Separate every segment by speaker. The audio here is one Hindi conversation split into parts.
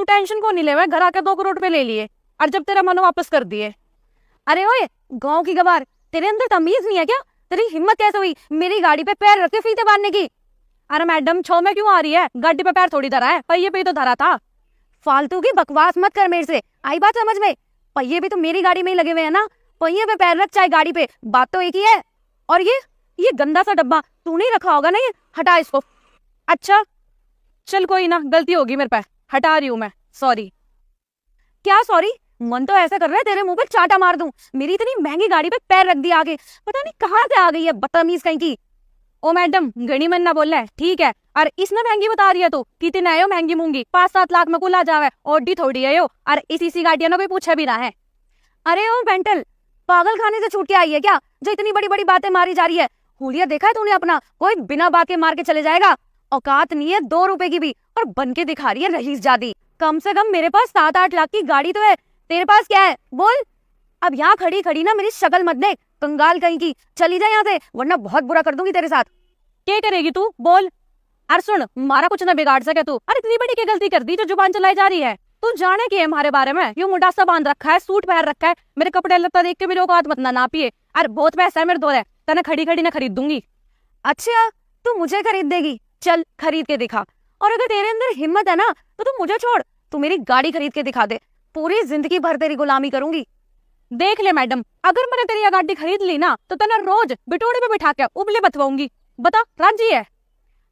Speaker 1: तू टेंशन को नहीं ले, घर आके 2 करोड़ रुपए ले लिए और जब तेरा मन वापस कर दिए। अरे ओए गांव की गवार, तेरे अंदर तमीज नहीं है क्या? तेरी हिम्मत कैसे हुई मेरी गाड़ी पे पैर रख के फीते बांधने की? अरे मैडम छो में क्यों आ रही है? गाड़ी पे पैर थोड़ी धरा है, पहिए पे ही तो धरा था। फालतू की बकवास मत कर मेरे से, आई बात समझ में? पहिए भी तो मेरी गाड़ी में ही लगे हुए हैं ना, पहिए पे पैर रख चाहे गाड़ी पे, बात तो एक ही है। और ये गंदा सा डब्बा तूने ही रखा होगा ना, ये हटा इसको। अच्छा चल कोई ना, गलती होगी मेरे पे, हटा रही हूँ मैं, सॉरी। क्या सॉरी? मन तो ऐसा कर रहा है तेरे मुंह पे चाटा मार दूं। मेरी इतनी महंगी गाड़ी पे पैर रख दिया आगे, पता नहीं कहाँ से आ गई है बदतमीज कहीं की। ओ मैडम गणी मन ना बोल रहा है, ठीक है? और इसने महंगी बता रही है तू, कितने आयो महंगी मूंगी, 5-7 लाख में कुल आ जावे, ओडी थोड़ी है यो। और इसी गाड़िया ना कोई पूछे भी ना है। अरे ओ मेंटल, पागल खाने से छूट के आई है क्या जो इतनी बड़ी बड़ी बातें मारी जा रही है? हुलिया देखा है तूने अपना? कोई बिना बात के मार के चले जाएगा। औकात नहीं है 2 रुपए की भी, और बन के दिखा रही है रईस जादी। कम से कम मेरे पास 7-8 लाख की गाड़ी तो है, तेरे पास क्या है बोल? अब यहाँ खड़ी खड़ी ना मेरी शक्ल मत देख, कंगाल कहीं की। चली जा यहाँ से, वरना बहुत बुरा कर दूंगी तेरे साथ। क्या करेगी तू बोल? अरे सुन, मारा कुछ ना बिगाड़ सके तू। अरे इतनी बड़ी क्या गलती कर दी जो जुबान चलाई जा रही है? तू जाने की है हमारे बारे में? यूं मुंडासा बांध रखा है, सूट पहन रखा है, मेरे कपड़े लत्ता देख के मेरे औकात मत ना पिए। अरे बहुत पैसा है मेरे दो, तने खड़ी खड़ी ना खरीद दूंगी। अच्छा तू मुझे खरीद देगी? चल खरीद के दिखा। और अगर तेरे अंदर हिम्मत है ना तो तू मुझे छोड़, तू मेरी गाड़ी खरीद के दिखा दे, पूरी जिंदगी भर तेरी गुलामी करूंगी। देख ले मैडम, अगर मैंने तेरी ये गाड़ी खरीद ली ना तो तेना रोज बिटोड़े पे बिठा के उबले बतवाऊंगी। बता राजी है?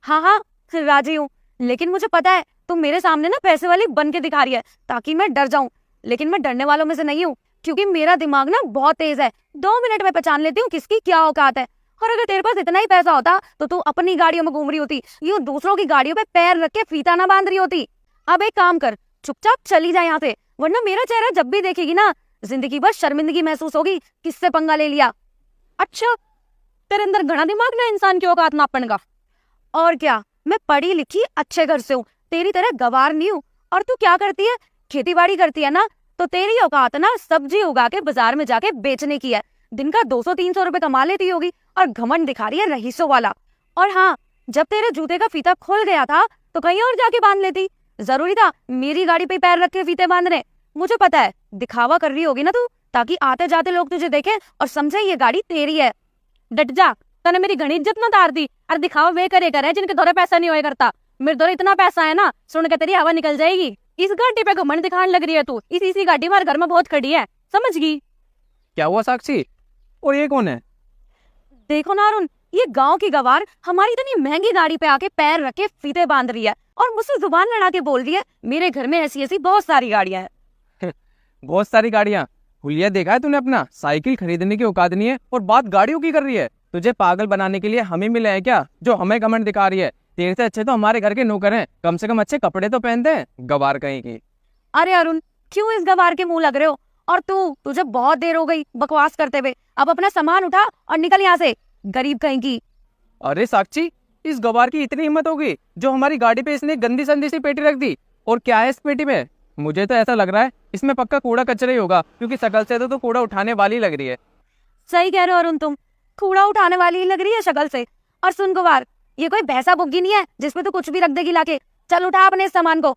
Speaker 1: हाँ हाँ राजी हूँ, लेकिन मुझे पता है तुम मेरे सामने ना पैसे वाली बन के दिखा रही है ताकि मैं डर जाऊं। लेकिन मैं डरने वालों में से नहीं हूँ, क्योंकि मेरा दिमाग ना बहुत तेज है। 2 मिनट में पहचान लेती हूँ किसकी क्या औकात है। और अगर तेरे पास इतना ही पैसा होता तो तू अपनी गाड़ियों में घूम रही होती, यूं दूसरों की गाड़ियों पे पैर रख के फीता ना बांध रही होती। अब एक काम कर, चुपचाप चली जाए यहाँ से, वरना मेरा चेहरा जब भी देखेगी ना जिंदगी भर शर्मिंदगी महसूस होगी, किससे पंगा ले लिया। अच्छा तेरे अंदर घना दिमाग ना इंसान की औकात नापन का। और क्या, मैं पढ़ी लिखी अच्छे घर से हूँ, तेरी तरह गवार नहीं हूँ। और तू क्या करती है? खेती बाड़ी करती है ना, तो तेरी औकात ना सब्जी उगा के बाजार में जाके बेचने की है। दिन का 200-300 रुपए कमा लेती होगी और घमंड दिखा रही है रईसों वाला। और हाँ, जब तेरे जूते का फीता खुल गया था तो कहीं और जाके बांध लेती। जरूरी था मेरी गाड़ी पे पैर रख के फीते बांधने? मुझे पता है दिखावा कर रही होगी ना तू, ताकि आते जाते लोग तुझे देखें और समझे ये गाड़ी तेरी है। डट जा, तने मेरी घनी इज्जत ना तार दी। और दिखावा वे करे करे जिनके दौरे पैसा नहीं होए करता। मेरे दौरे इतना पैसा है ना, सुन के तेरी हवा निकल जाएगी। इस गाड़ी पे घमंड दिखाने लग रही है तू, इसी गाड़ी हमारे घर में बहुत खड़ी है, समझ गई?
Speaker 2: क्या हुआ साक्षी? और ये कौन है?
Speaker 1: देखो ना अरुण, ये गांव की गवार हमारी इतनी महंगी गाड़ी पे आके पैर रख के फीते बांध रही है और मुझसे जुबान लड़ा के बोल रही है मेरे घर में ऐसी ऐसी बहुत सारी गाड़ियां हैं।
Speaker 2: बहुत सारी गाड़ियां? हुलिया देखा है तूने अपना? साइकिल खरीदने की औकात नहीं है और बात गाड़ियों की कर रही है। तुझे पागल बनाने के लिए हमें मिले हैं क्या, जो हमें कमेंट दिखा रही है? तेरे से अच्छे तो हमारे घर के नौकर हैं, कम से कम अच्छे कपड़े तो पहनते हैं, गवार कहीं की।
Speaker 1: अरे अरुण, क्यों इस गवार के मुंह लग रहे हो? और तुझे बहुत देर हो गई बकवास करते हुए, अब अपना सामान उठा और निकल यहाँ से, गरीब कहीं की।
Speaker 2: अरे साक्षी, इस गवार की इतनी हिम्मत होगी जो हमारी गाड़ी पे इसने गंदी संदी सी पेटी रख दी। और क्या है इस पेटी में? मुझे तो ऐसा लग रहा है इसमें पक्का कूड़ा कचरा ही होगा, क्योंकि शक्ल से तो कूड़ा उठाने वाली लग रही है।
Speaker 1: सही कह रहे हो अरुण, तुम कूड़ा उठाने वाली ही लग रही है शक्ल से। और सुन गवार, ये कोई भैंसा बुग्गी नहीं है जिसमें तू कुछ भी रख देगी लाके। चल उठा अपने इस सामान को,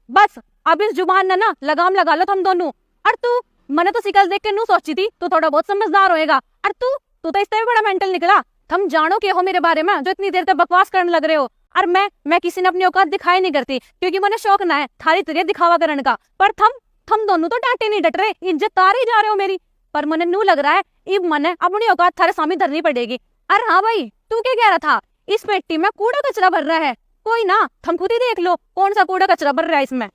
Speaker 1: बस अब इस जुबान ना लगाम लगा लो तुम दोनों। और तू, मैंने तो शिकल देख के नू सोची थी तू थोड़ा बहुत समझदार होएगा। और तू तो इससे भी बड़ा मेंटल निकला। तुम जानो के हो मेरे बारे में जो इतनी देर तक बकवास करने लग रहे हो। और मैं किसी ने अपनी औकात दिखाई नहीं करती, क्योंकि मैंने शौक ना है थारी तरह दिखावा करने का। पर थम दोनों तो डांटे नहीं डट रहे, इज्जत तारे जा रहे हो मेरी। पर मने नू लग रहा है इब मने अपनी औकात थारे सामने धरनी पड़ेगी। अरे हाँ भाई, तू क्या कह रहा था? इस पेटी में कूड़ा कचरा भर रहा है। कोई ना, थम खुद ही देख लो कौन सा कूड़ा कचरा भर रहा है इसमें।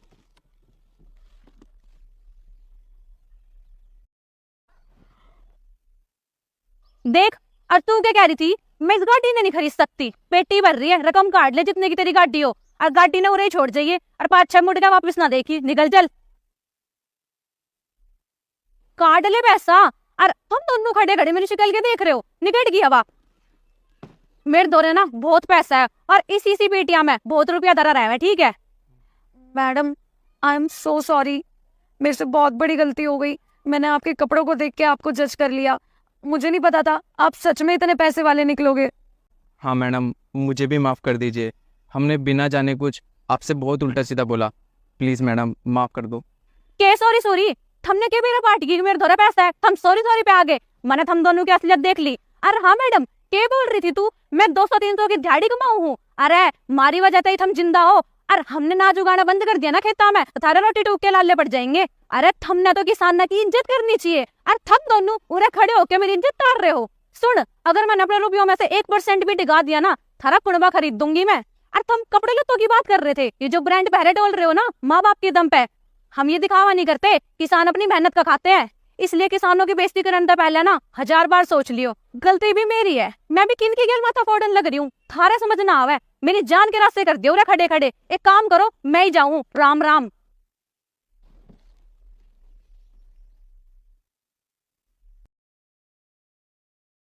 Speaker 1: देख, और तू क्या कह रही थी? मैं इस गाड़ी ने नहीं खरीद सकती, पेटी भर रही है, रकम काट ले जितने की तेरी गाड़ी हो। और गाड़ी ने उरे ही छोड़ जाइए और 5-6 मुड़ के वापस ना देखी, निकल चल। काट ले पैसा। और तुम दोनों खड़े खड़े मेरी शक्ल के देख रहे हो, निकट गई हवा। मेरे दौरे ना बहुत पैसा है और इसी पेटियां में बहुत रुपया धरा रहा है, ठीक है? Madam I am so sorry, मेरे से बहुत बड़ी गलती हो गई। मैंने आपके कपड़ों को देख के आपको जज कर लिया। मुझे नहीं पता था आप सच में इतने पैसे वाले निकलोगे।
Speaker 2: हाँ मैडम, मुझे भी माफ़ कर दीजिए, हमने बिना जाने कुछ आपसे बहुत उल्टा सीधा बोला। प्लीज मैडम माफ कर दो।
Speaker 1: के सॉरी सॉरी, हमने के मेरा पार्टी की मेरे धोरे पैसा है, हम सॉरी सॉरी पे आ गए। मैंने हम दोनों की असलियत देख ली। अरे हाँ मैडम, के बोल रही थी तू? मैं 200-300 की दिहाड़ी कमाऊ हूँ। अरे मारी वजह से ही हम जिंदा हो। अरे हमने नाच उगाना बंद कर दिया ना खेता में, तो थारे रोटी टूक के लाले पड़ जाएंगे। अरे हमने तो किसान की इज्जत करनी चाहिए। अरे थम दोनों उरे खड़े होके मेरी इज्जत ताड़ रहे हो। सुन, अगर मैंने अपने रुपयों में से 1% भी डिगा दिया ना, थारा कुनबा खरीद दूंगी मैं। अरे तुम कपड़े लत्तों की बात कर रहे थे, ये जो ब्रांड पहरे डोल रहे हो ना माँ बाप के दम पे। हम ये दिखावा नहीं करते, किसान अपनी मेहनत का खाते हैं। इसलिए किसानों की बेइज्जती करने से पहले ना 1000 बार सोच लियो। गलती भी मेरी है, मैं भी किन की गेल माथा फोड़न लग रही हूँ, थारे समझ ना आवे। मेरी जान के रास्ते कर दियो रे खड़े खड़े। एक काम करो, मैं ही जाऊँ। राम राम।